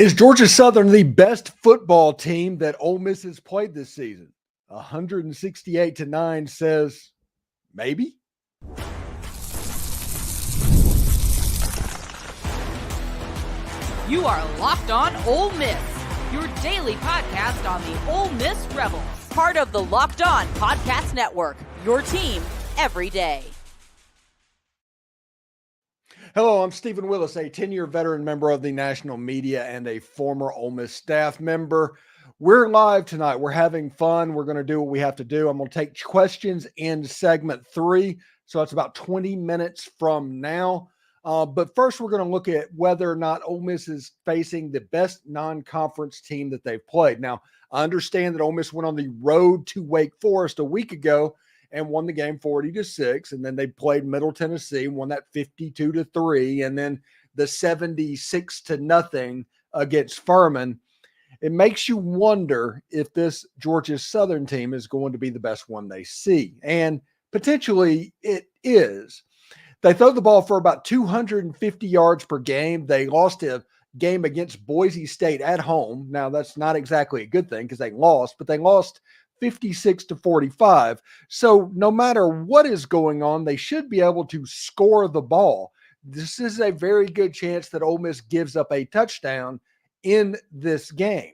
Is Georgia Southern the best football team that Ole Miss has played this season? 168-9 says maybe. You are Locked On Ole Miss, your daily podcast on the Ole Miss Rebels, part of the Locked On Podcast Network, your team every day. Hello, I'm Steven Willis, a 10-year veteran member of the national media and a former Ole Miss staff member. We're live tonight. We're having fun. We're going to do what we have to do. I'm going to take questions in segment 3, so it's about 20 minutes from now. But first, we're going to look at whether or not Ole Miss is facing the best non-conference team that they've played. Now, I understand that Ole Miss went on the road to Wake Forest a week ago and won the game 40-6, and then they played Middle Tennessee, won that 52-3, and then the 76-0 against Furman. It makes you wonder if this Georgia Southern team is going to be the best one they see, and potentially it is. They throw the ball for about 250 yards per game. They lost a game against Boise State at home. Now, that's not exactly a good thing because they lost, but they lost 56-45. So no matter what is going on, they should be able to score the ball. This is a very good chance that Ole Miss gives up a touchdown in this game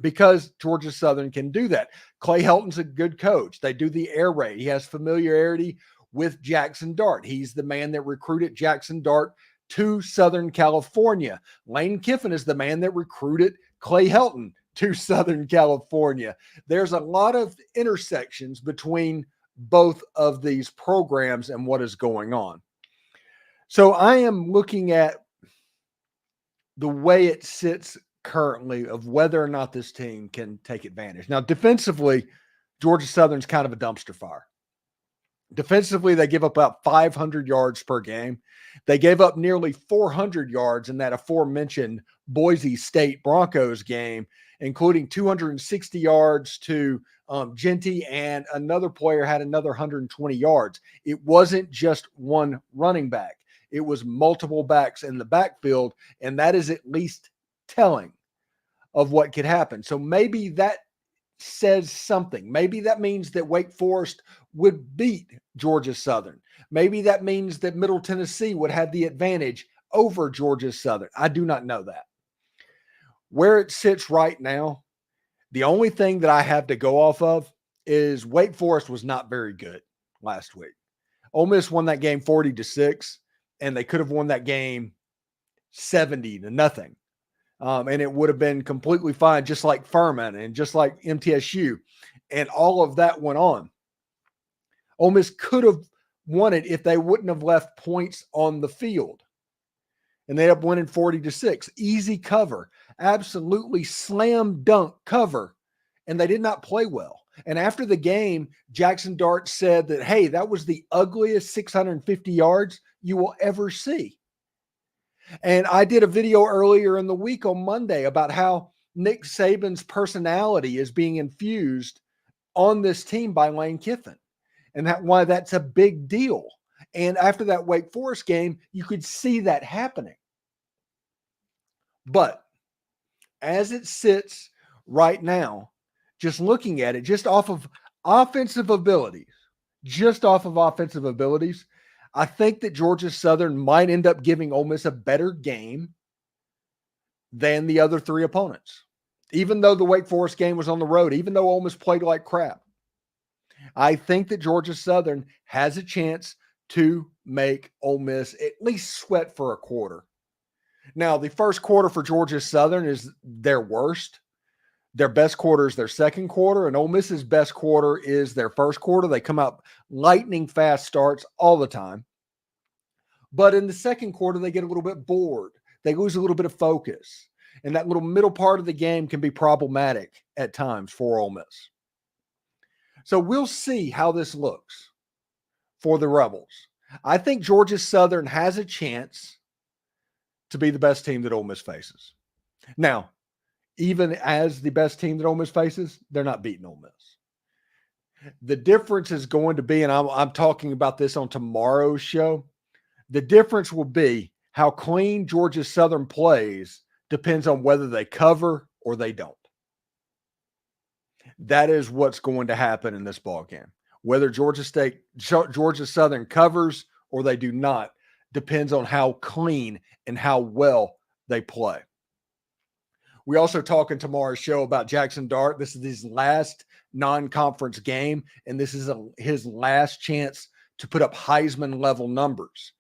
because Georgia Southern can do that. Clay Helton's a good coach. They do the air raid. He has familiarity with Jaxson Dart. He's the man that recruited Jaxson Dart to Southern California. Lane Kiffin is the man that recruited Clay Helton to Southern California. There's a lot of intersections between both of these programs and what is going on. So I am looking at the way it sits currently of whether or not this team can take advantage. Now, defensively, Georgia Southern's kind of a dumpster fire. Defensively, they give up about 500 yards per game. They gave up nearly 400 yards in that aforementioned Boise State Broncos game, including 260 yards to Genty, and another player had another 120 yards. It wasn't just one running back. It was multiple backs in the backfield, and that is at least telling of what could happen. So maybe that says something. Maybe that means that Wake Forest would beat Georgia Southern. Maybe that means that Middle Tennessee would have the advantage over Georgia Southern. I do not know that. Where it sits right now, the only thing that I have to go off of is Wake Forest was not very good last week. Ole Miss won that game 40-6, and they could have won that game 70-0. And it would have been completely fine, just like Furman and just like MTSU. And all of that went on. Ole Miss could have won it if they wouldn't have left points on the field. And they ended up winning 40-6. Easy cover. Absolutely slam dunk cover. And they did not play well. And after the game, Jaxson Dart said that, hey, that was the ugliest 650 yards you will ever see. And I did a video earlier in the week on Monday about how Nick Saban's personality is being infused on this team by Lane Kiffin, and why that's a big deal. And after that Wake Forest game, you could see that happening. But as it sits right now, just looking at it, just off of offensive abilities, I think that Georgia Southern might end up giving Ole Miss a better game than the other three opponents. Even though the Wake Forest game was on the road, even though Ole Miss played like crap, I think that Georgia Southern has a chance to make Ole Miss at least sweat for a quarter. Now, the first quarter for Georgia Southern is their worst. Their best quarter is their second quarter, and Ole Miss's best quarter is their first quarter. They come out lightning fast starts all the time. But in the second quarter, they get a little bit bored. They lose a little bit of focus. And that little middle part of the game can be problematic at times for Ole Miss. So we'll see how this looks for the Rebels. I think Georgia Southern has a chance to be the best team that Ole Miss faces. Now, even as the best team that Ole Miss faces, they're not beating Ole Miss. The difference is going to be, and I'm talking about this on tomorrow's show, the difference will be how clean Georgia Southern plays depends on whether they cover or they don't. That is what's going to happen in this ball game. Whether Georgia Southern covers or they do not depends on how clean and how well they play. We also talk in tomorrow's show about Jaxson Dart. This is his last non-conference game, and this is his last chance to put up Heisman-level numbers.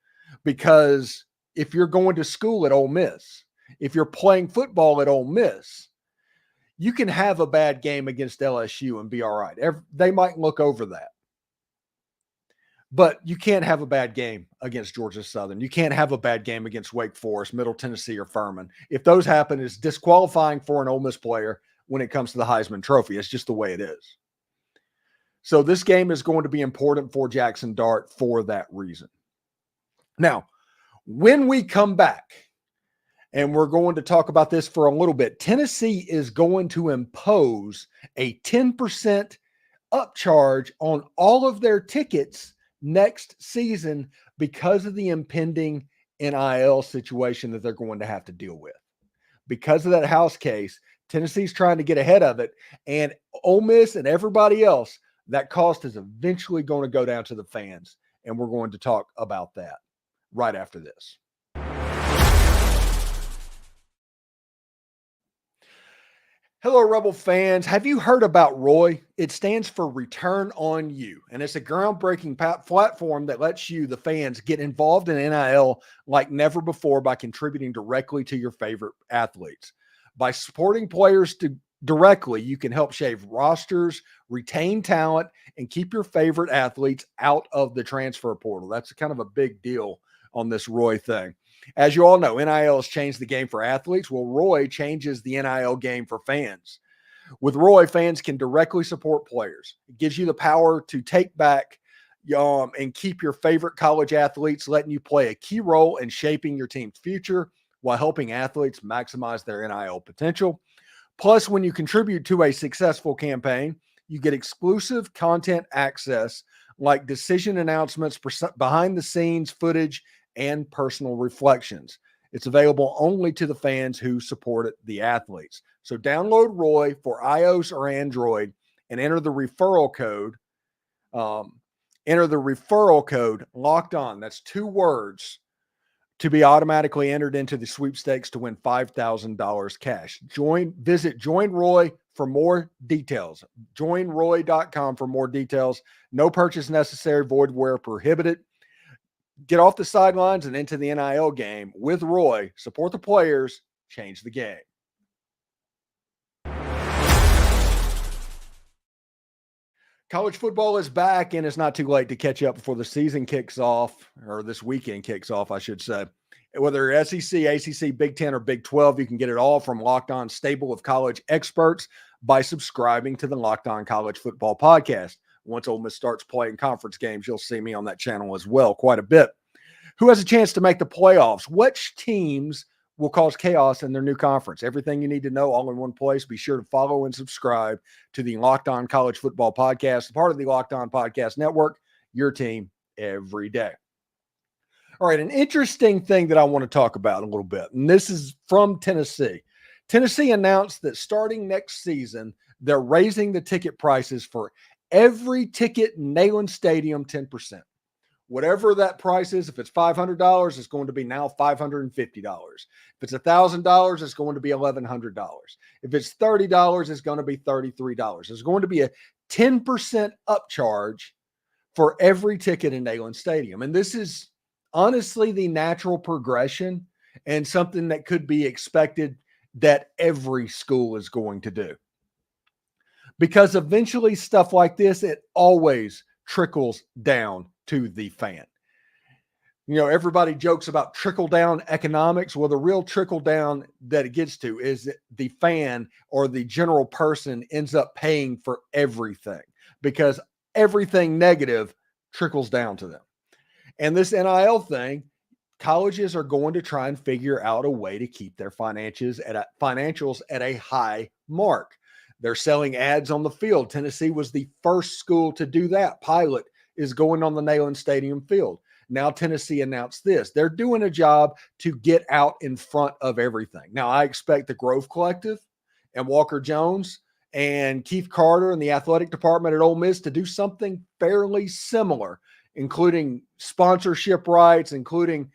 Because if you're going to school at Ole Miss, if you're playing football at Ole Miss, you can have a bad game against LSU and be all right. They might look over that. But you can't have a bad game against Georgia Southern. You can't have a bad game against Wake Forest, Middle Tennessee, or Furman. If those happen, it's disqualifying for an Ole Miss player when it comes to the Heisman Trophy. It's just the way it is. So this game is going to be important for Jaxson Dart for that reason. Now, when we come back, and we're going to talk about this for a little bit, Tennessee is going to impose a 10% upcharge on all of their tickets next season because of the impending NIL situation that they're going to have to deal with. Because of that house case, Tennessee's trying to get ahead of it, and Ole Miss and everybody else, that cost is eventually going to go down to the fans, and we're going to talk about that right after this. Hello, Rebel fans. Have you heard about ROY? It stands for Return on You, and it's a groundbreaking platform that lets you, the fans, get involved in NIL like never before by contributing directly to your favorite athletes. By supporting players directly, you can help shape rosters, retain talent, and keep your favorite athletes out of the transfer portal. That's kind of a big deal on this ROY thing. As you all know, NIL has changed the game for athletes. Well, ROY changes the NIL game for fans. With ROY, fans can directly support players. It gives you the power to take back and keep your favorite college athletes, letting you play a key role in shaping your team's future while helping athletes maximize their NIL potential. Plus, when you contribute to a successful campaign, you get exclusive content access like decision announcements, behind-the-scenes footage, and personal reflections. It's available only to the fans who supported the athletes. So download ROY for iOS or Android and enter the referral code. Locked On. That's 2 words to be automatically entered into the sweepstakes to win $5,000 cash. Visit Join ROY for more details. JoinROY.com for more details. No purchase necessary, void where prohibited. Get off the sidelines and into the NIL game with ROY. Support the players, change the game. College football is back, and it's not too late to catch up before the season kicks off, or this weekend kicks off, I should say. Whether SEC, ACC, Big 10, or Big 12, you can get it all from Locked On stable of college experts by subscribing to the Locked On College Football Podcast. Once Ole Miss starts playing conference games, you'll see me on that channel as well quite a bit. Who has a chance to make the playoffs? Which teams will cause chaos in their new conference? Everything you need to know all in one place. Be sure to follow and subscribe to the Locked On College Football Podcast, part of the Locked On Podcast Network, your team every day. All right, an interesting thing that I want to talk about a little bit, and this is from Tennessee. Tennessee announced that starting next season, they're raising the ticket prices for every ticket in Neyland Stadium 10%. Whatever that price is, if it's $500, it's going to be now $550. If it's $1,000, it's going to be $1,100. If it's $30, it's going to be $33. There's going to be a 10% upcharge for every ticket in Neyland Stadium. And this is honestly the natural progression and something that could be expected that every school is going to do. Because eventually stuff like this, it always trickles down to the fan. You know, everybody jokes about trickle down economics. Well, the real trickle down that it gets to is that the fan or the general person ends up paying for everything because everything negative trickles down to them. And this NIL thing, colleges are going to try and figure out a way to keep their financials at a high mark. They're selling ads on the field. Tennessee was the first school to do that. Pilot is going on the Neyland Stadium field. Now Tennessee announced this. They're doing a job to get out in front of everything. Now I expect the Grove Collective and Walker Jones and Keith Carter and the athletic department at Ole Miss to do something fairly similar, including sponsorship rights, including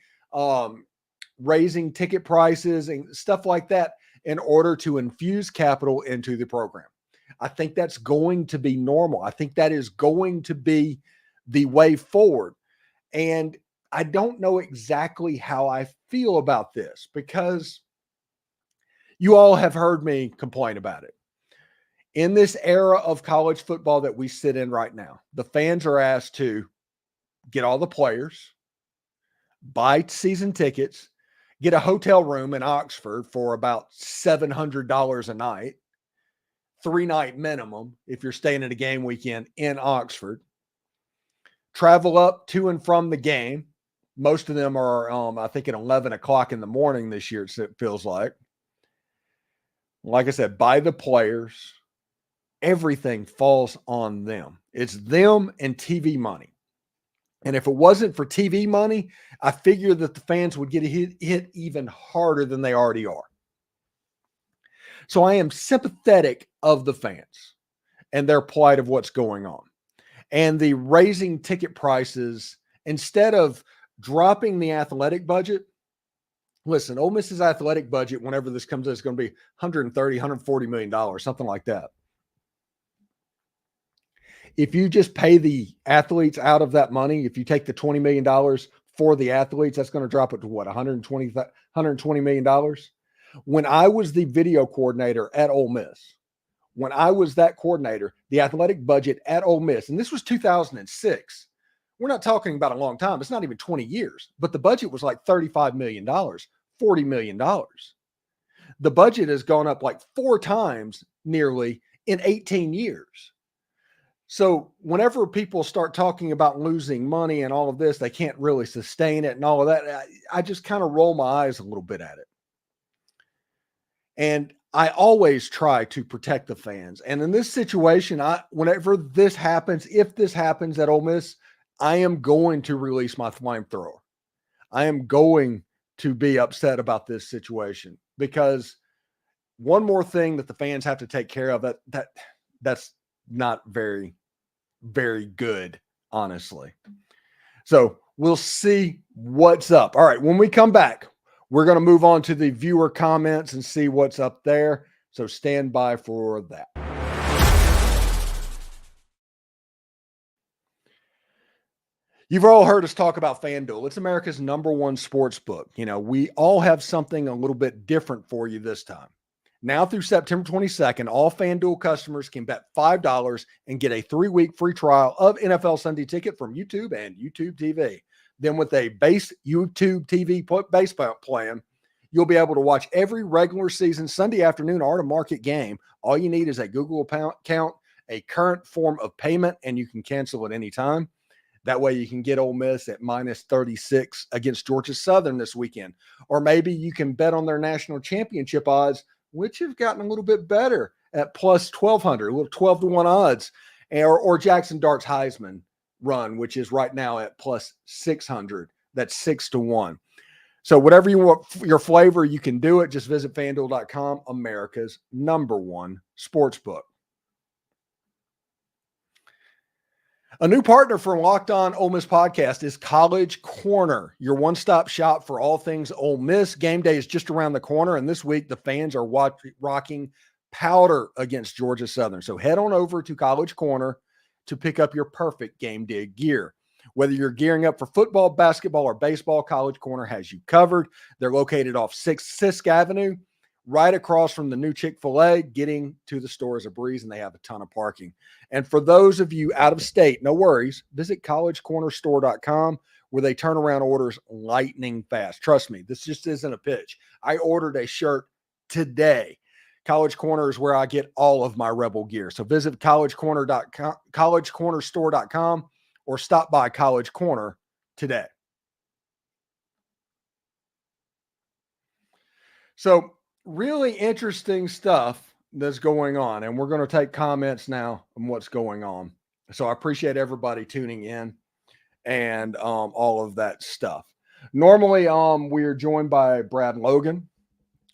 raising ticket prices and stuff like that in order to infuse capital into the program. I think that's going to be normal. I think that is going to be the way forward. And I don't know exactly how I feel about this because you all have heard me complain about it. In this era of college football that we sit in right now, the fans are asked to get all the players, buy season tickets, get a hotel room in Oxford for about $700 a night, 3-night minimum if you're staying at a game weekend in Oxford, travel up to and from the game. Most of them are, I think, at 11 o'clock in the morning this year, it feels like. Like I said, buy the players. Everything falls on them. It's them and TV money. And if it wasn't for TV money, I figure that the fans would get hit even harder than they already are. So I am sympathetic of the fans and their plight of what's going on. And the raising ticket prices, instead of dropping the athletic budget, listen, Ole Miss's athletic budget, whenever this comes in, is going to be $130, $140 million, something like that. If you just pay the athletes out of that money, if you take the $20 million for the athletes, that's going to drop it to what, $120 million? When I was the video coordinator at Ole Miss, when I was that coordinator, the athletic budget at Ole Miss, and this was 2006. We're not talking about a long time. It's not even 20 years, but the budget was like $35 million, $40 million. The budget has gone up like 4 times nearly in 18 years. So whenever people start talking about losing money and all of this, they can't really sustain it and all of that, I just kind of roll my eyes a little bit at it. And I always try to protect the fans. And in this situation, whenever this happens, if this happens at Ole Miss, I am going to release my flamethrower. I am going to be upset about this situation because one more thing that the fans have to take care of, that's not very, very good, honestly. So we'll see what's up. All right, when we come back, we're going to move on to the viewer comments and see what's up there. So stand by for that. You've all heard us talk about FanDuel. It's America's #1 sports book. You know, we all have something a little bit different for you this time. Now through September 22nd, all FanDuel customers can bet $5 and get a 3-week free trial of NFL Sunday Ticket from YouTube and YouTube TV. Then with a base YouTube TV base plan, you'll be able to watch every regular season Sunday afternoon or to market game. All you need is a Google account, a current form of payment, and you can cancel at any time. That way you can get Ole Miss at -36 against Georgia Southern this weekend. Or maybe you can bet on their national championship odds, which have gotten a little bit better at +1,200, a little 12-1 odds, or Jaxson Dart's Heisman run, which is right now at +600. That's 6-1. So whatever you want your flavor, you can do it. Just visit FanDuel.com, America's #1 sportsbook. A new partner for Locked On Ole Miss podcast is College Corner, your one-stop shop for all things Ole Miss. Game day is just around the corner, and this week the fans are rocking powder against Georgia Southern. So head on over to College Corner to pick up your perfect game day gear. Whether you're gearing up for football, basketball, or baseball, College Corner has you covered. They're located off Sisk Avenue, right across from the new Chick-fil-A. Getting to the store is a breeze, and they have a ton of parking. And for those of you out of state, no worries. Visit collegecornerstore.com, where they turn around orders lightning fast. Trust me, this just isn't a pitch. I ordered a shirt today. College Corner is where I get all of my Rebel gear. So visit collegecornerstore.com or stop by College Corner today. So really interesting stuff that's going on, and we're going to take comments now on what's going on. So I appreciate everybody tuning in. and all of that stuff. Normally, we're joined by Brad Logan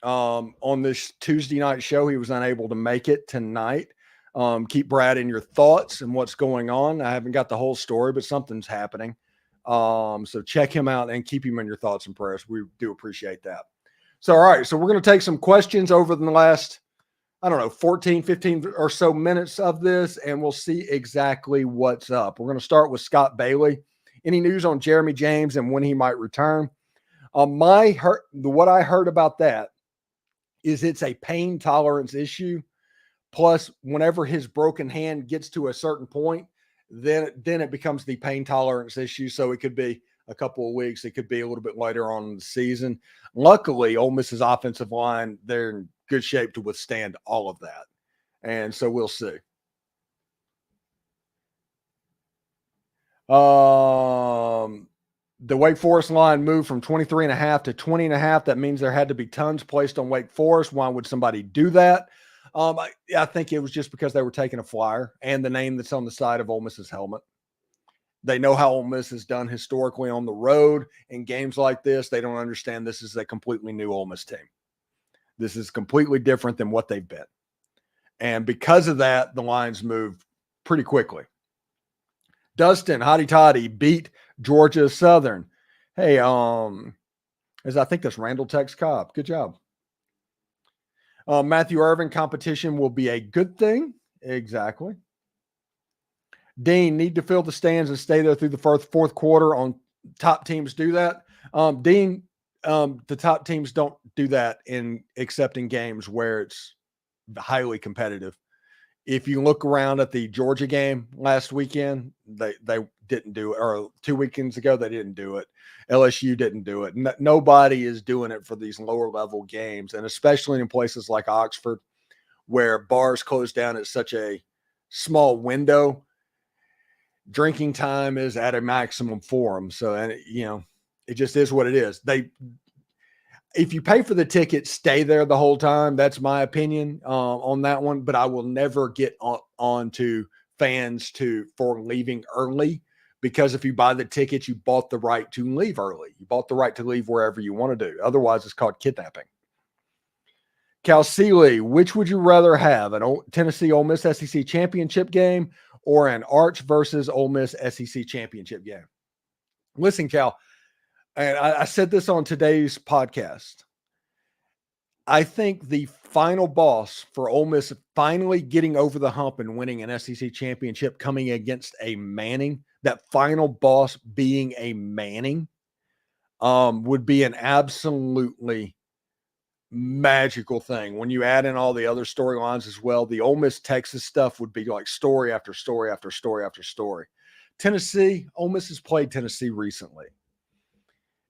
on this Tuesday night show. He was unable to make it tonight. Keep Brad in your thoughts and what's going on. I haven't got the whole story, but something's happening. So check him out and keep him in your thoughts and prayers. We do appreciate that. So, all right. So we're going to take some questions over the last, 14, 15 or so minutes of this, and we'll see exactly what's up. We're going to start with Scott Bailey. Any news on Jeremy James and when he might return? What I heard about that is it's a pain tolerance issue. Plus, whenever his broken hand gets to a certain point, then it becomes the pain tolerance issue. So it could be a couple of weeks. It could be a little bit later on in the season. Luckily, Ole Miss's offensive line, they're in good shape to withstand all of that. And so we'll see. The Wake Forest line moved from 23.5 to 20.5. That means there had to be tons placed on Wake Forest. Why would somebody do that? I think it was just because they were taking a flyer and the name that's on the side of Ole Miss's helmet. They know how Ole Miss has done historically on the road in games like this. They don't understand this is a completely new Ole Miss team. This is completely different than what they've been. And because of that, the lines moved pretty quickly. Dustin, hotty toddy, beat Georgia Southern. Hey, I think that's Randall Tex Cobb. Good job. Matthew Irvin, competition will be a good thing. Exactly. Dean, need to fill the stands and stay there through the fourth quarter. On top teams do that. Dean, the top teams don't do that except in games where it's highly competitive. If you look around at the Georgia game last weekend, they didn't do it, or 2 weekends ago, they didn't do it. LSU didn't do it. Nobody is doing it for these lower level games. And especially in places like Oxford, where bars close down at such a small window, drinking time is at a maximum for them. So, and it just is what it is. If you pay for the ticket, stay there the whole time. That's my opinion on that one. But I will never get on to fans for leaving early, because if you buy the ticket, you bought the right to leave early. You bought the right to leave wherever you want to do. Otherwise, it's called kidnapping. Cal Seeley, which would you rather have, an Tennessee Ole Miss SEC championship game or an Arch versus Ole Miss SEC championship game? Listen, Cal, and I said this on today's podcast. I think the final boss for Ole Miss finally getting over the hump and winning an SEC championship, coming against a Manning, that final boss being a Manning, would be an absolutely magical thing. When you add in all the other storylines as well, the Ole Miss Texas stuff would be like story after story after story after story. Tennessee, Ole Miss has played Tennessee recently.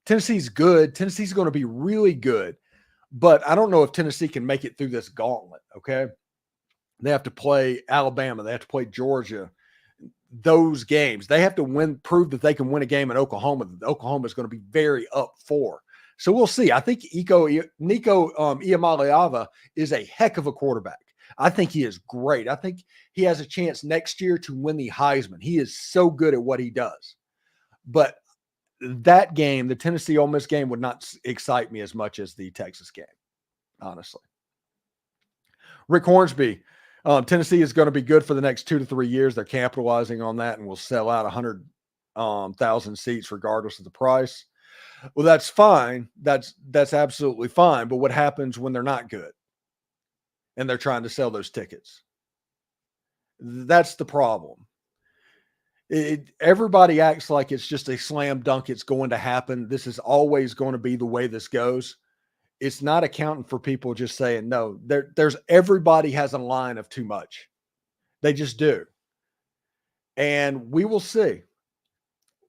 Tennessee's good. Tennessee's going to be really good. But I don't know if Tennessee can make it through this gauntlet, okay? They have to play Alabama. They have to play Georgia. Those games. They have to prove that they can win a game in Oklahoma that Oklahoma is going to be very up for. So we'll see. I think Nico Iamaleava is a heck of a quarterback. I think he is great. I think he has a chance next year to win the Heisman. He is so good at what he does. But that game, the Tennessee Ole Miss game, would not excite me as much as the Texas game, honestly. Rick Hornsby, Tennessee is going to be good for the next 2 to 3 years. They're capitalizing on that and will sell out 100,000 seats regardless of the price. Well, that's fine. That's absolutely fine. But what happens when they're not good and they're trying to sell those tickets? That's the problem. Everybody acts like it's just a slam dunk. It's going to happen. This is always going to be the way this goes. It's not accounting for people just saying, no, there's everybody has a line of too much. They just do. And we will see.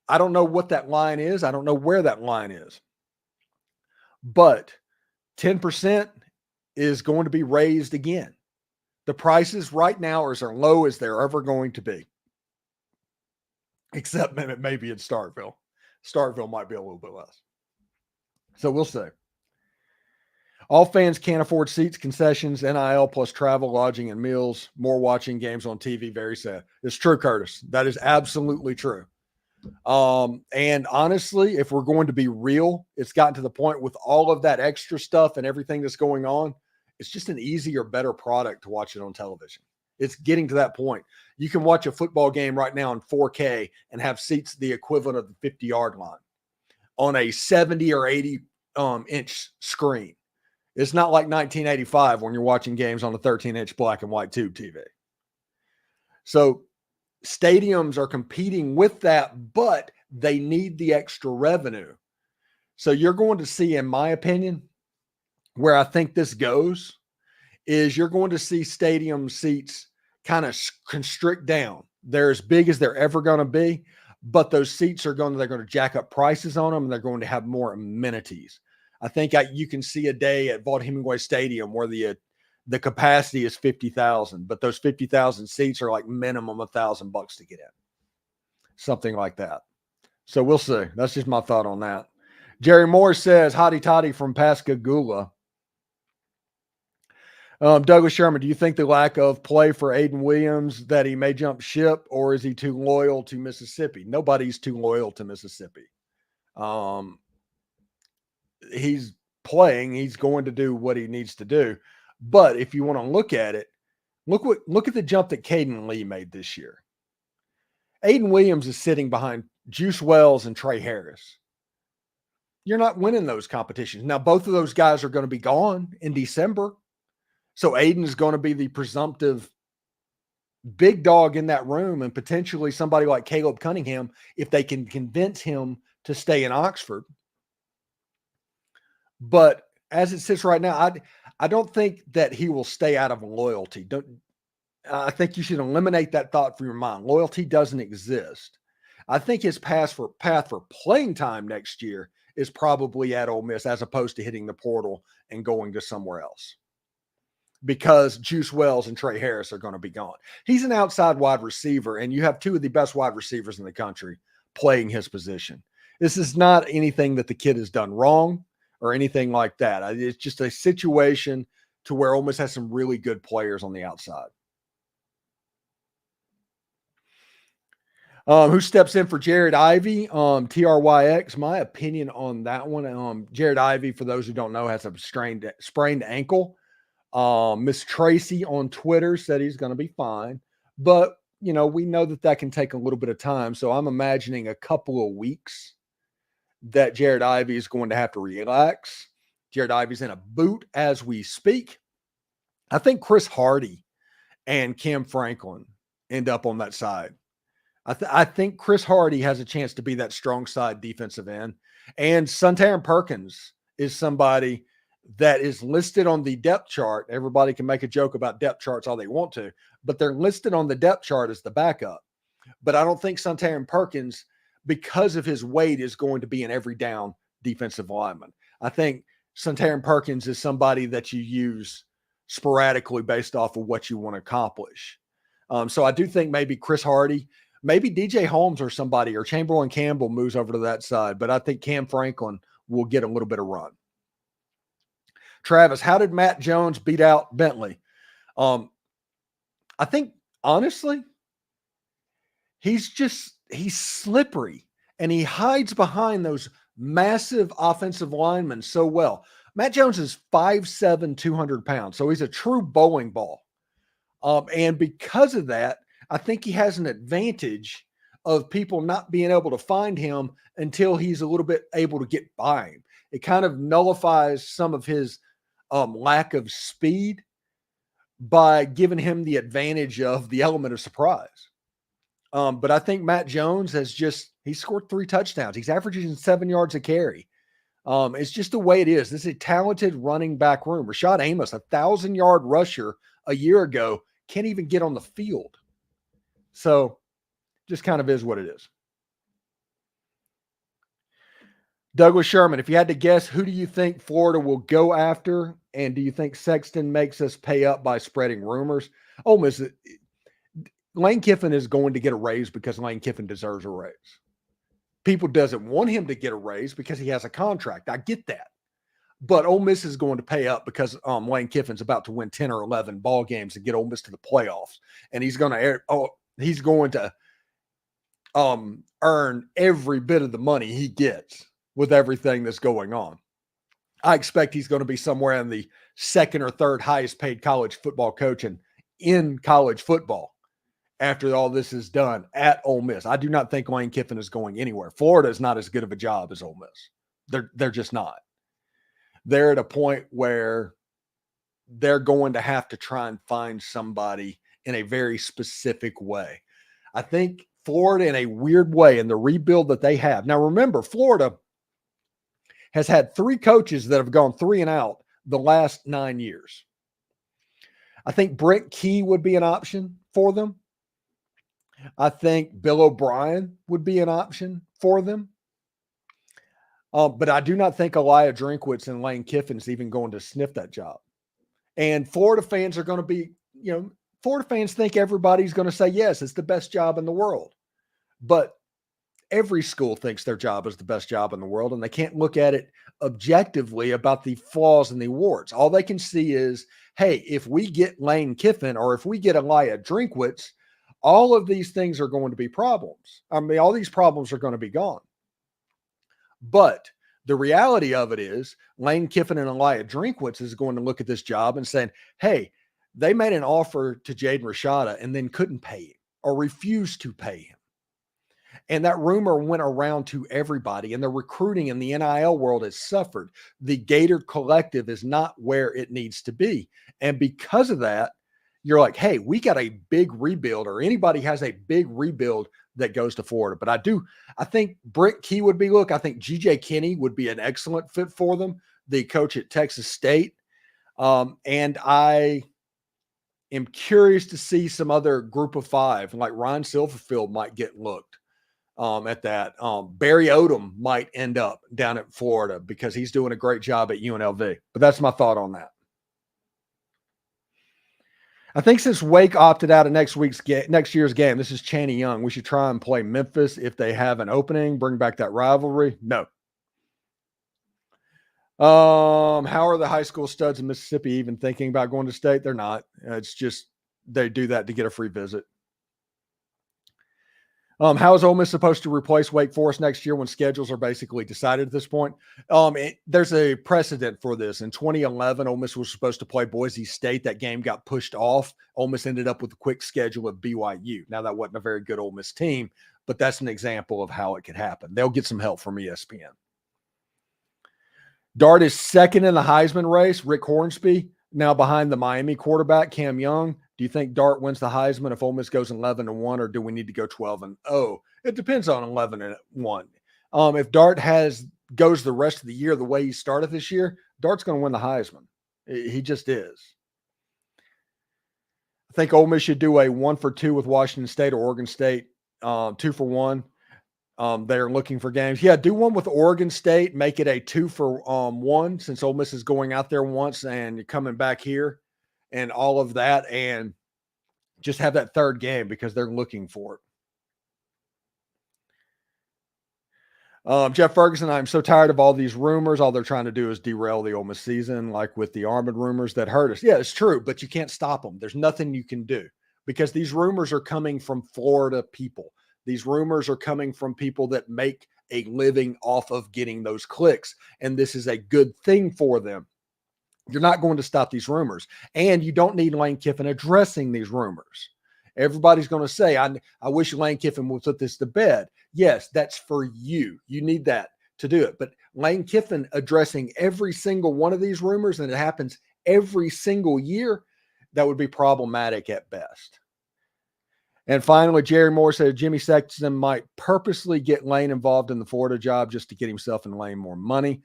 I don't know what that line is. I don't know where that line is. But 10% is going to be raised again. The prices right now are as low as they're ever going to be. Except maybe in Starkville. Starkville might be a little bit less. So we'll see. All fans can't afford seats, concessions, NIL plus travel, lodging, and meals. More watching games on TV. Very sad. It's true, Curtis. That is absolutely true. And honestly, if we're going to be real, it's gotten to the point with all of that extra stuff and everything that's going on, it's just an easier, better product to watch it on television. It's getting to that point. You can watch a football game right now in 4K and have seats the equivalent of the 50-yard line on a 70 or 80 inch screen. It's not like 1985 when you're watching games on a 13-inch black and white tube TV. So stadiums are competing with that, but they need the extra revenue. So you're going to see, in my opinion, where I think this goes is you're going to see stadium seats kind of constrict down. They're as big as they're ever going to be, but those seats they're going to jack up prices on them, and they're going to have more amenities. I think you can see a day at Vaught-Hemingway Stadium where the capacity is 50,000, but those 50,000 seats are like minimum $1,000 to get in. Something like that. So we'll see. That's just my thought on that. Jerry Moore says, hotty toddy from Pascagoula. Douglas Sherman, do you think the lack of play for Aiden Williams that he may jump ship, or is he too loyal to Mississippi? Nobody's too loyal to Mississippi. He's playing. He's going to do what he needs to do. But if you want to look at it, look at the jump that Caden Lee made this year. Aiden Williams is sitting behind Juice Wells and Trey Harris. You're not winning those competitions. Now, both of those guys are going to be gone in December. So Aiden is going to be the presumptive big dog in that room, and potentially somebody like Caleb Cunningham, if they can convince him to stay in Oxford. But as it sits right now, I don't think that he will stay out of loyalty. I think you should eliminate that thought from your mind. Loyalty doesn't exist. I think his path for playing time next year is probably at Ole Miss, as opposed to hitting the portal and going to somewhere else, because Juice Wells and Trey Harris are going to be gone. He's an outside wide receiver, and you have two of the best wide receivers in the country playing his position. This is not anything that the kid has done wrong or anything like that. It's just a situation to where Ole Miss has some really good players on the outside. Who steps in for Jared Ivey? TRYX. My opinion on that one. Jared Ivey, for those who don't know, has a sprained ankle. Miss Tracy on Twitter said he's going to be fine, but we know that can take a little bit of time. So I'm imagining a couple of weeks that Jared Ivey is going to have to relax. Jared Ivey's in a boot as we speak. I think Chris Hardy and Cam Franklin end up on that side. I think Chris Hardy has a chance to be that strong side defensive end. And Suntarine Perkins is somebody that is listed on the depth chart. Everybody can make a joke about depth charts all they want to, but they're listed on the depth chart as the backup. But I don't think Suntarine Perkins, because of his weight, is going to be an every down defensive lineman. I think Suntarine Perkins is somebody that you use sporadically based off of what you want to accomplish. So I do think maybe Chris Hardy, maybe DJ Holmes or somebody, or Chamberlain Campbell moves over to that side. But I think Cam Franklin will get a little bit of run. Travis, how did Matt Jones beat out Bentley? I think, honestly, he's slippery, and he hides behind those massive offensive linemen so well. Matt Jones is 5'7", 200 pounds, so he's a true bowling ball. And because of that, I think he has an advantage of people not being able to find him until he's a little bit able to get by him. It kind of nullifies some of his lack of speed by giving him the advantage of the element of surprise. But I think Matt Jones he scored 3 touchdowns. He's averaging 7 yards a carry. It's just the way it is. This is a talented running back room. Rashad Amos, 1,000-yard rusher a year ago, can't even get on the field. So just kind of is what it is. Douglas Sherman, if you had to guess, who do you think Florida will go after? And do you think Sexton makes us pay up by spreading rumors? Ole Miss, Lane Kiffin is going to get a raise because Lane Kiffin deserves a raise. People doesn't want him to get a raise because he has a contract. I get that. But Ole Miss is going to pay up because Lane Kiffin's about to win 10 or 11 ball games to get Ole Miss to the playoffs. And he's going to earn every bit of the money he gets with everything that's going on. I expect he's going to be somewhere in the second or third highest paid college football coach in college football after all this is done at Ole Miss. I do not think Lane Kiffin is going anywhere. Florida is not as good of a job as Ole Miss. They're just not. They're at a point where they're going to have to try and find somebody in a very specific way. I think Florida, in a weird way, in the rebuild that they have. Now, remember, Florida has had 3 coaches that have gone 3 and out the last 9 years. I think Brent Key would be an option for them. I think Bill O'Brien would be an option for them. But I do not think Elijah Drinkwitz and Lane Kiffin is even going to sniff that job. And Florida fans are going to be, Florida fans think everybody's going to say, yes, it's the best job in the world. But every school thinks their job is the best job in the world, and they can't look at it objectively about the flaws and the warts. All they can see is, hey, if we get Lane Kiffin or if we get Elijah Drinkwitz, all of these things are going to be problems. I mean, all these problems are going to be gone. But the reality of it is Lane Kiffin and Elijah Drinkwitz is going to look at this job and saying, hey, they made an offer to Jaden Rashada and then couldn't pay him or refused to pay him. And that rumor went around to everybody, and the recruiting in the NIL world has suffered. The Gator Collective is not where it needs to be. And because of that, you're like, hey, we got a big rebuild, or anybody has a big rebuild that goes to Florida. But I think Brent Key would be, I think GJ Kinney would be an excellent fit for them, the coach at Texas State. And I am curious to see some other group of 5, like Ryan Silverfield might get looked at that. Barry Odom might end up down at Florida because he's doing a great job at UNLV. But that's my thought on that. I think since Wake opted out of next year's game, this is Chaney Young, we should try and play Memphis if they have an opening, bring back that rivalry. No. How are the high school studs in Mississippi even thinking about going to state? They're not. It's just they do that to get a free visit. How is Ole Miss supposed to replace Wake Forest next year when schedules are basically decided at this point? There's a precedent for this. In 2011, Ole Miss was supposed to play Boise State. That game got pushed off. Ole Miss ended up with a quick schedule of BYU. Now, that wasn't a very good Ole Miss team, but that's an example of how it could happen. They'll get some help from ESPN. Dart is second in the Heisman race. Rick Hornsby now behind the Miami quarterback, Cam Young. Do you think Dart wins the Heisman if Ole Miss goes 11-1, or do we need to go 12-0? It depends on 11-1. If Dart goes the rest of the year the way he started this year, Dart's going to win the Heisman. He just is. I think Ole Miss should do a 1-for-2 with Washington State or Oregon State, 2-for-1. They're looking for games. Yeah, do one with Oregon State. Make it a 2-for-1 since Ole Miss is going out there once and you're coming back here and all of that, and just have that third game because they're looking for it. Jeff Ferguson, I'm so tired of all these rumors. All they're trying to do is derail the Ole Miss season, like with the Armand rumors that hurt us. Yeah, it's true, but you can't stop them. There's nothing you can do because these rumors are coming from Florida people. These rumors are coming from people that make a living off of getting those clicks, and this is a good thing for them. You're not going to stop these rumors, and you don't need Lane Kiffin addressing these rumors. Everybody's going to say, I wish Lane Kiffin would put this to bed. Yes, that's for you. You need that to do it. But Lane Kiffin addressing every single one of these rumors, and it happens every single year, that would be problematic at best. And finally, Jerry Moore said Jimmy Sexton might purposely get Lane involved in the Florida job just to get himself and Lane more money.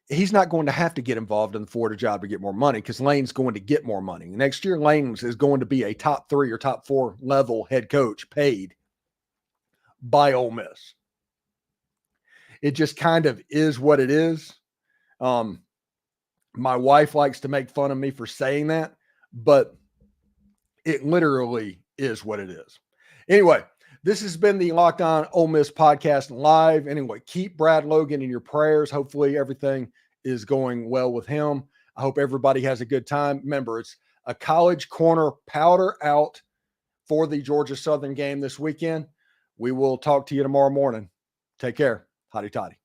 He's not going to have to get involved in the Florida job to get more money because Lane's going to get more money. Next year, Lane is going to be a top 3 or top 4 level head coach paid by Ole Miss. It just kind of is what it is. My wife likes to make fun of me for saying that, but it literally is what it is. Anyway, this has been the Locked On Ole Miss podcast live. Anyway, keep Brad Logan in your prayers. Hopefully everything is going well with him. I hope everybody has a good time. Remember, it's a College Corner Powder Out for the Georgia Southern game this weekend. We will talk to you tomorrow morning. Take care. Hotty toddy.